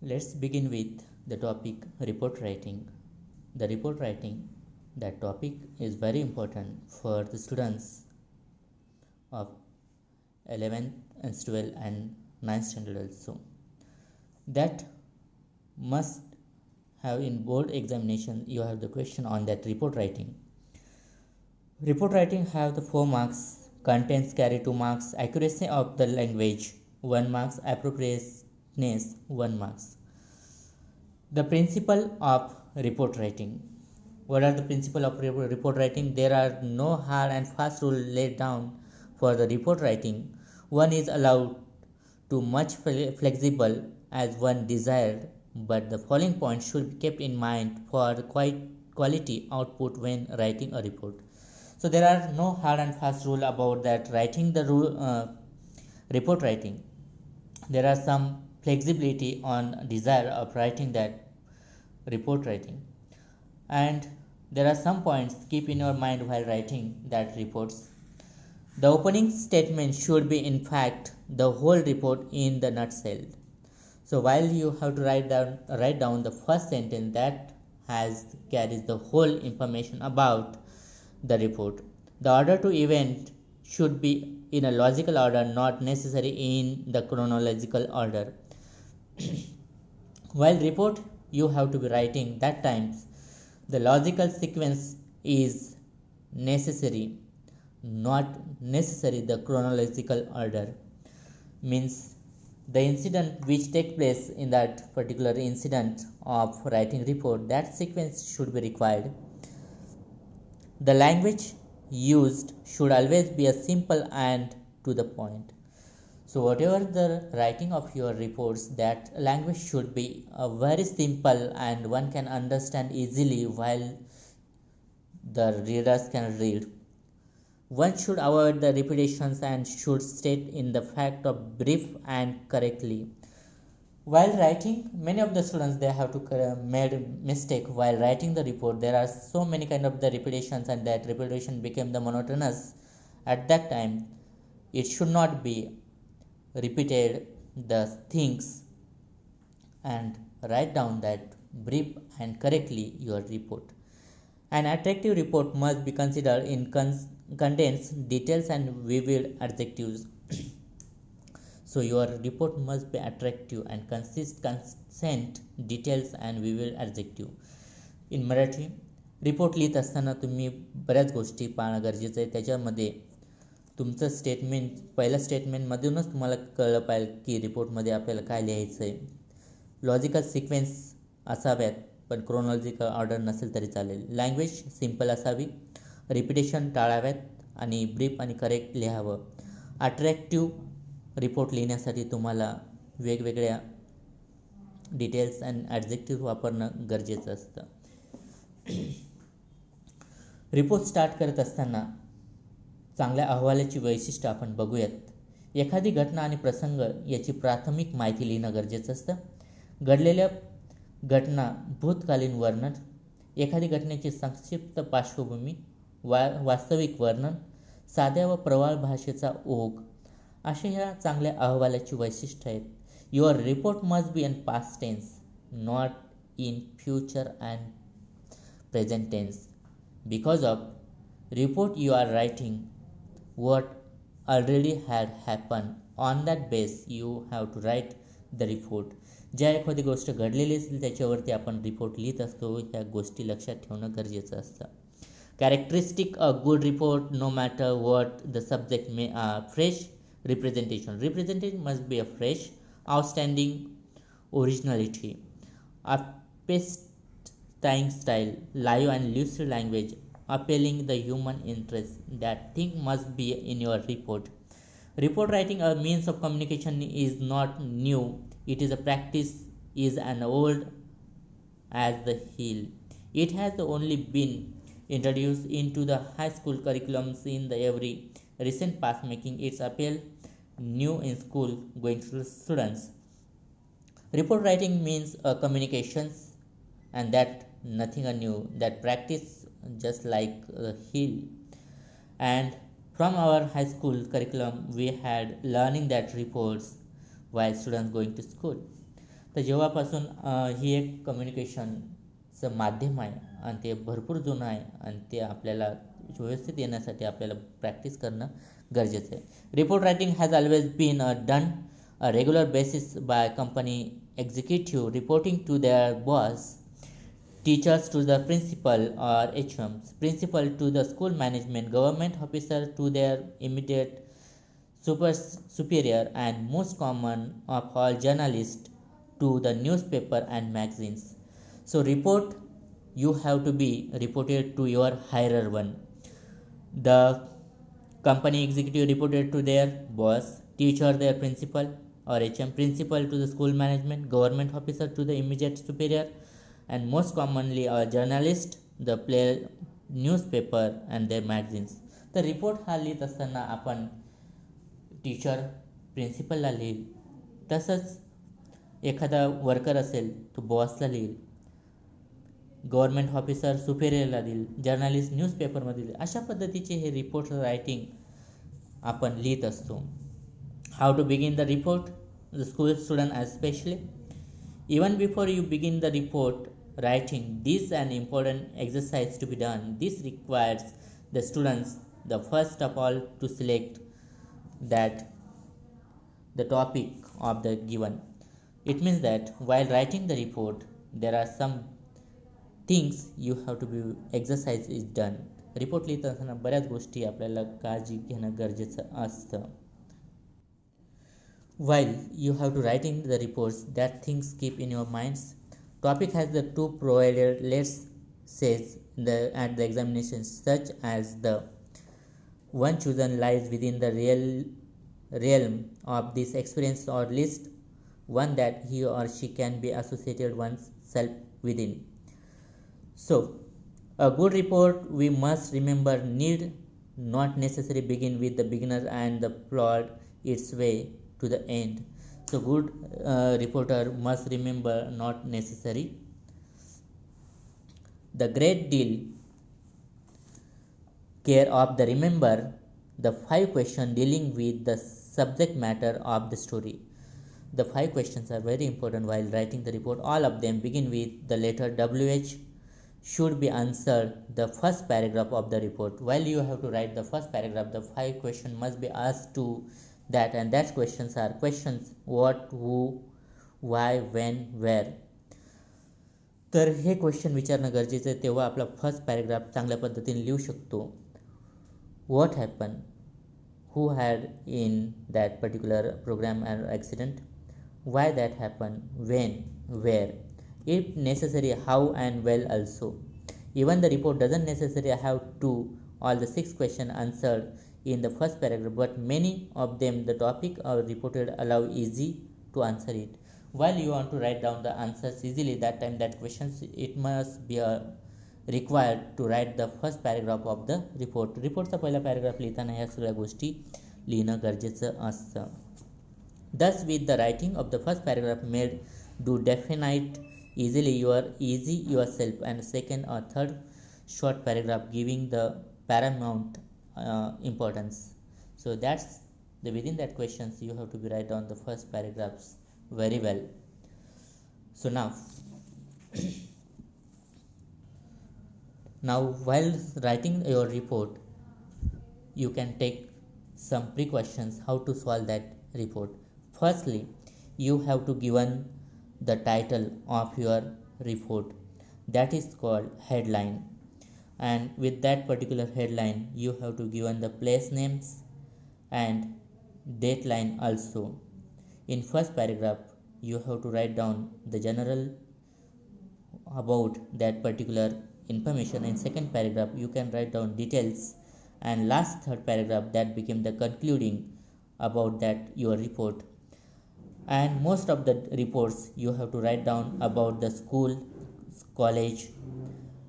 Let's begin with the topic report writing. The report writing, that topic is very important for the students of 11th and 12th and 9th standard also. That must have in board examination you have the question on that report writing. Report writing have the 4 marks, contents carry 2 marks, accuracy of the language 1 marks, appropriateness 1 marks. The principle of report writing. What are the principle of report writing? There are no hard and fast rule laid down for the report writing. One is allowed to much flexible as one desired, but the following points should be kept in mind for quality output when writing a report. So there are no hard and fast rule about that writing the report writing. There are some flexibility on desire of writing that report writing, and there are some points keep in your mind while writing that reports. The opening statement should be in fact the whole report in the nutshell. So while you have to write down the first sentence that carries the whole information about the report. The order to event should be in a logical order, not necessary in the chronological order. While report you have to be writing that times the logical sequence is necessary, not necessary the chronological order. Means the incident which take place in that particular incident of writing report, that sequence should be required. The language used should always be a simple and to the point. So whatever the writing of your reports, that language should be very simple and one can understand easily while the readers can read. One should avoid the repetitions and should state in the fact of brief and correctly. While writing, many of the students they have to made mistake while writing the report. There are so many kind of the repetitions and that repetition became the monotonous. At that time, it should not be repeated the things and write down that brief and correctly your report. An attractive report must be considered in contains details and vivid adjectives. So your report must be attractive and consent details and vivid adjective. In Marathi report लिहित असताना तुम्ही बऱ्याच गोष्टी पाहणं गरजेचं आहे. त्याच्यामध्ये तुमचं स्टेटमेंट पहिल्या स्टेटमेंटमधूनच तुम्हाला कळलं पाहिजे की रिपोर्टमध्ये आपल्याला काय लिहायचं आहे. लॉजिकल सिक्वेन्स असाव्यात, पण क्रोनॉलॉजिकल ऑर्डर नसेल तरी चालेल. लँग्वेज सिम्पल असावी, रिपिटेशन टाळाव्यात आणि ब्रीफ आणि करेक्ट लिहावं. अट्रॅक्टिव्ह रिपोर्ट लिहिण्यासाठी तुम्हाला वेगवेगळ्या डिटेल्स अँड ॲडजेक्टिव्ह वापरणं गरजेचं असतं. रिपोर्ट स्टार्ट करत असताना चांगल्या अहवालाची वैशिष्ट्य आपण बघूयात. एखादी घटना आणि प्रसंग याची प्राथमिक माहिती लिहिणं गरजेचं असतं. घडलेल्या घटना भूतकालीन वर्णन, एखादी घटनेची संक्षिप्त पार्श्वभूमी, वास्तविक वर्णन, साध्या व प्रवाळ भाषेचा ओघ असे ह्या चांगल्या अहवालाची वैशिष्ट्य आहेत. Your report must be in past tense, not in future and present tense. Because of report you are writing what already had happened. On that base you have to write the report. ज्या एखादी गोष्ट घडलेली असेल त्याच्यावरती आपण report लिहित असतो. ह्या गोष्टी लक्षात ठेवणं गरजेचं असतं. Characteristic a good report no matter what the subject may fresh representation. Representation must be a fresh, outstanding originality, appetizing style, live and lucid language, appealing the human interest. That thing must be in your report. Report writing a means of communication is not new. It is a practice is an old as the hill. It has only been introduced into the high school curriculums in the every recent past, making its appeal new in school going students. Report writing means communications, and that nothing new. That practice just like a hill. And from our high school curriculum we had learning that reports while students going to school. तर जेव्हापासून ही एक कम्युनिकेशनचं माध्यम आहे आणि ते भरपूर जुनं आहे आणि ते आपल्याला व्यवस्थित येण्यासाठी आपल्याला प्रॅक्टिस करणं गरजेचं आहे. Report writing has always been done a regular basis by company executive reporting to their boss, teachers to the principal or HMs, principal to the school management, government officer to their immediate superior, and most common of all journalists to the newspaper and magazines. So report, you have to be reported to your higher one. The company executive reported to their boss, teacher their principal or HM, principal to the school management, government officer to the immediate superior, and most commonly a journalist, the player newspaper and their magazines. तर report हा लिहित असताना आपण teacher प्रिन्सिपलला लिहिल, तसंच एखादा worker असेल तो बॉसला लिहिल, गव्हर्नमेंट ऑफिसर सुपेरियरला देईल, जर्नलिस्ट न्यूजपेपरमध्ये देईल. अशा पद्धतीचे हे रिपोर्ट रायटिंग आपण लिहित असतो. How to begin the report, the school student especially. Even before you begin the report writing, this is an important exercise to be done. This requires the students, the first of all, to select that the topic of the given. It means that while writing the report, there are some things you have to be exercise is done. Report लिहित असताना बऱ्याच गोष्टी आपल्याला काळजी घेणं गरजेचं असतं. While you have to write in the reports, that things keep in your minds. Topic has the two provided, let's says at the examinations, such as the one chosen lies within the realm of this experience or list one that he or she can be associated oneself within. So a good report, we must remember, need not necessarily begin with the beginner and the plot its way to the end. So good reporter must remember not necessary. The great deal care of the remember the 5 questions dealing with the subject matter of the story. The 5 questions are very important while writing the report. All of them begin with the letter WH, should be answered the first paragraph of the report. While you have to write the first paragraph, the 5 questions must be asked to that, and that questions are questions what, who, why, when, where. तर हे question विचारणं गरजेचं आहे, तेव्हा आपला first paragraph चांगल्या पद्धतीने लिहू शकतो. What happen, who had in that particular program or accident, why that happened, when, where, if necessary how and well also. Even the report doesn't necessarily have to all the 6 questions answered in the first paragraph, but many of them the topic or reported allow easy to answer it. While you want to write down the answers easily, that time that questions it must be required to write the first paragraph of the report. रिपोर्टचा पहिला paragraph लिहिताना ह्या सगळ्या गोष्टी लिहिणं गरजेचं असतं. Thus with the writing of the first paragraph made do definite easily easy yourself, and second or third short paragraph giving the paramount importance. So that's the within that questions you have to be write down the first paragraphs very well. So now while writing your report, you can take some precautions how to solve that report. Firstly, you have to given the title of your report, that is called headline, and with that particular headline you have to given the place names and date line also. In first paragraph you have to write down the general about that particular information. In second paragraph you can write down details, and last third paragraph that became the concluding about that your report. And most of the reports you have to write down about the school, college,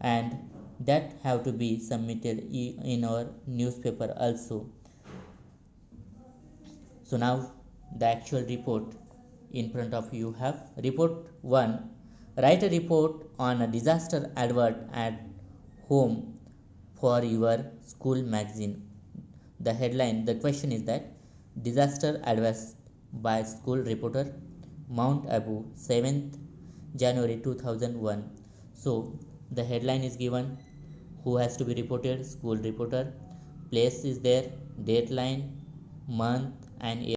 and that have to be submitted in our newspaper also. So now the actual report in front of you have report 1. Write a report on a disaster advert at home for your school magazine. The headline, the question is that disaster adverse by school reporter. Mount Abu, 7th January 2001. So the headline is given, who has to be reported, school reporter, place is there, deadline, month and year